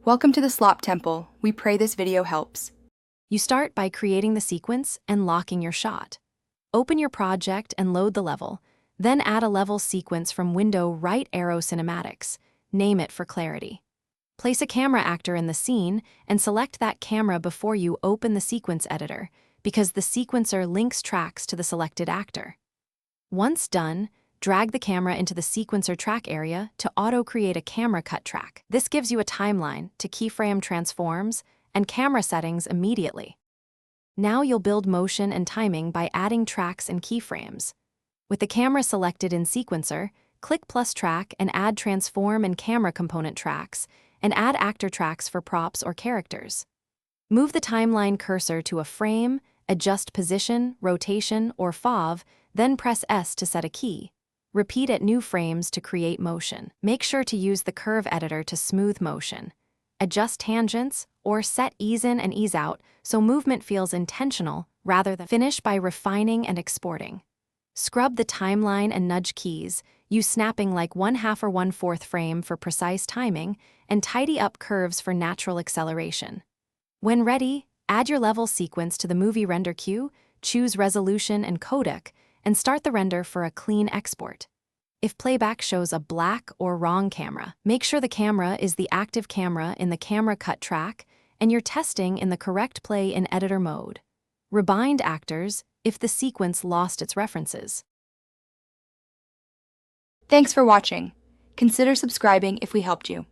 Welcome to the Slop Temple. We pray this video helps. You start by creating the sequence and locking your shot. Open your project and load the level, then add a level sequence from window right arrow cinematics. Name it for clarity. Place a camera actor in the scene and select that camera before you open the sequence editor, because the sequencer links tracks to the selected actor. Once done, drag the camera into the sequencer track area to auto-create a camera cut track. This gives you a timeline to keyframe transforms and camera settings immediately. Now you'll build motion and timing by adding tracks and keyframes. With the camera selected in sequencer, click plus track and add transform and camera component tracks, and add actor tracks for props or characters. Move the timeline cursor to a frame, adjust position, rotation, or FOV, then press S to set a key. Repeat at new frames to create motion. Make sure to use the curve editor to smooth motion. Adjust tangents or set ease in and ease out so movement feels intentional rather than finish by refining and exporting. Scrub the timeline and nudge keys, use snapping like 1/2 or 1/4 frame for precise timing, and tidy up curves for natural acceleration. When ready, add your level sequence to the movie render queue, choose resolution and codec, and start the render for a clean export. If playback shows a black or wrong camera, make sure the camera is the active camera in the camera cut track and you're testing in the correct play in editor mode. Rebind actors if the sequence lost its references. Thanks for watching. Consider subscribing if we helped you.